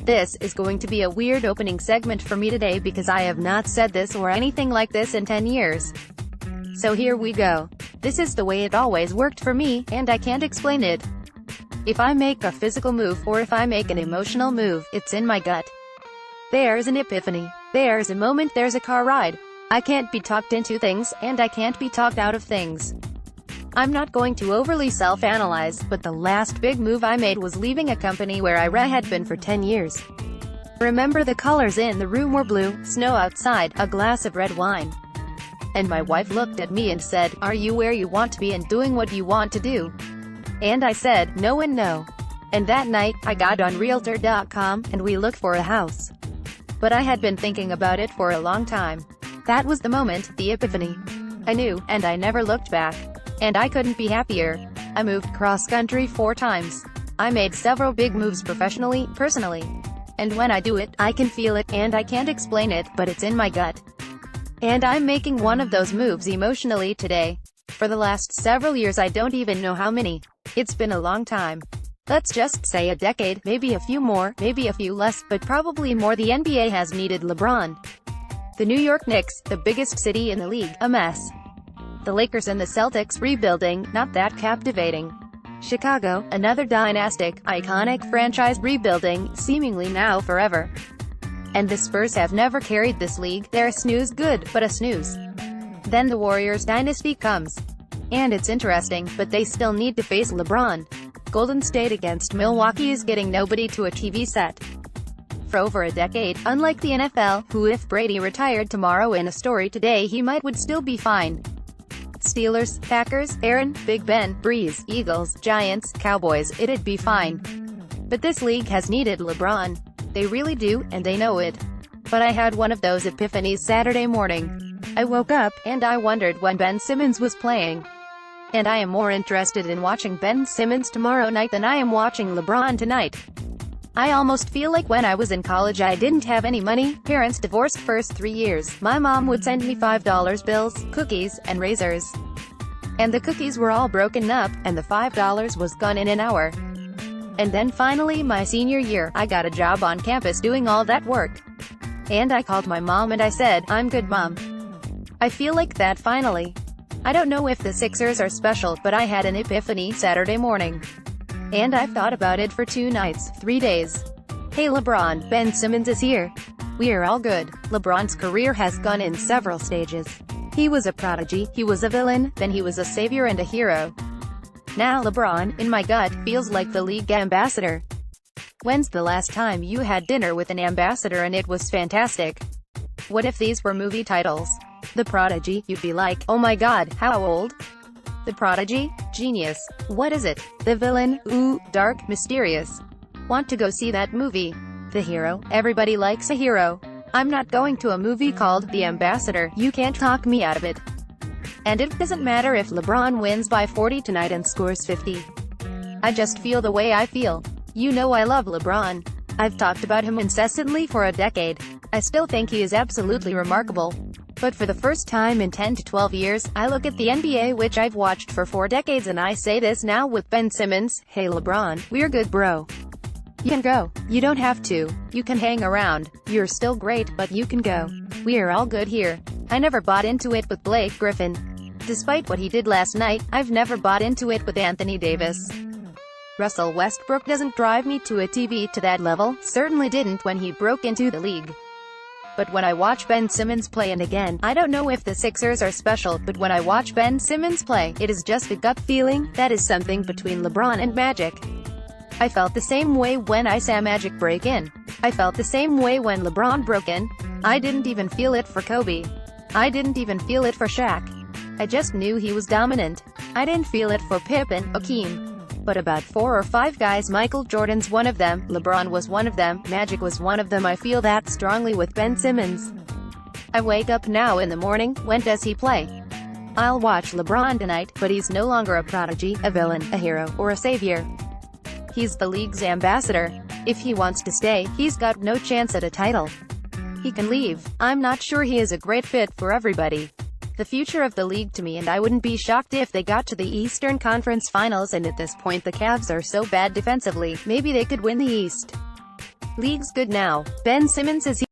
This is going to be a weird opening segment for me today because I have not said this or anything like this in 10 years. So here we go. This is the way it always worked for me, and I can't explain it. If I make a physical move, or if I make an emotional move, it's in my gut. There's an epiphany. There's a moment, there's a car ride. I can't be talked into things, and I can't be talked out of things. I'm not going to overly self-analyze, but the last big move I made was leaving a company where I had been for 10 years. Remember, the colors in the room were blue, snow outside, a glass of red wine. And my wife looked at me and said, "Are you where you want to be and doing what you want to do?" And I said, no and no. And that night, I got on Realtor.com, and we looked for a house. But I had been thinking about it for a long time. That was the moment, the epiphany. I knew, and I never looked back. And I couldn't be happier. I moved cross-country 4 times. I made several big moves professionally, personally. And when I do it, I can feel it, and I can't explain it, but it's in my gut. And I'm making one of those moves emotionally today. For the last several years, I don't even know how many. It's been a long time. Let's just say a decade, maybe a few more, maybe a few less, but probably more. The NBA has needed LeBron. The New York Knicks, the biggest city in the league, a mess. The Lakers and the Celtics, rebuilding, not that captivating. Chicago, another dynastic, iconic franchise, rebuilding, seemingly now forever. And the Spurs have never carried this league. They're a snooze good, but a snooze. Then the Warriors dynasty comes. And it's interesting, but they still need to face LeBron. Golden State against Milwaukee is getting nobody to a TV set. For over a decade, unlike the NFL, who if Brady retired tomorrow in a story today he would still be fine. Steelers, Packers, Aaron, Big Ben, Breeze, Eagles, Giants, Cowboys, it'd be fine. But this league has needed LeBron. They really do, and they know it. But I had one of those epiphanies Saturday morning. I woke up, and I wondered when Ben Simmons was playing. And I am more interested in watching Ben Simmons tomorrow night than I am watching LeBron tonight. I almost feel like when I was in college I didn't have any money, parents divorced first 3 years, my mom would send me $5 bills, cookies, and razors. And the cookies were all broken up, and the $5 was gone in an hour. And then finally my senior year, I got a job on campus doing all that work. And I called my mom and I said, "I'm good, Mom." I feel like that finally. I don't know if the Sixers are special, but I had an epiphany Saturday morning. And I've thought about it for 2 nights, 3 days. Hey LeBron, Ben Simmons is here. We are all good. LeBron's career has gone in several stages. He was a prodigy, he was a villain, then he was a savior and a hero. Now LeBron, in my gut, feels like the league ambassador. When's the last time you had dinner with an ambassador and it was fantastic? What if these were movie titles? The Prodigy, you'd be like, oh my god, how old? The Prodigy? Genius. What is it? The Villain? Ooh, dark, mysterious. Want to go see that movie? The Hero? Everybody likes a hero. I'm not going to a movie called The Ambassador. You can't talk me out of it. And it doesn't matter if LeBron wins by 40 tonight and scores 50. I just feel the way I feel. You know I love LeBron. I've talked about him incessantly for a decade. I still think he is absolutely remarkable. But for the first time in 10 to 12 years, I look at the NBA, which I've watched for 4 decades, and I say this now with Ben Simmons, hey LeBron, we're good bro. You can go. You don't have to. You can hang around. You're still great, but you can go. We are all good here. I never bought into it with Blake Griffin. Despite what he did last night, I've never bought into it with Anthony Davis. Russell Westbrook doesn't drive me to a TV to that level, certainly didn't when he broke into the league. But when I watch Ben Simmons play, and again, I don't know if the Sixers are special, but when I watch Ben Simmons play, it is just a gut feeling, that is something between LeBron and Magic. I felt the same way when I saw Magic break in. I felt the same way when LeBron broke in. I didn't even feel it for Kobe. I didn't even feel it for Shaq. I just knew he was dominant. I didn't feel it for Pippen, Hakeem. But about 4 or 5 guys, Michael Jordan's one of them, LeBron was one of them, Magic was one of them. I feel that strongly with Ben Simmons. I wake up now in the morning, when does he play? I'll watch LeBron tonight, but he's no longer a prodigy, a villain, a hero, or a savior. He's the league's ambassador. If he wants to stay, he's got no chance at a title. He can leave. I'm not sure he is a great fit for everybody. The future of the league to me, and I wouldn't be shocked if they got to the Eastern Conference Finals, and at this point the Cavs are so bad defensively, maybe they could win the East. League's good now. Ben Simmons is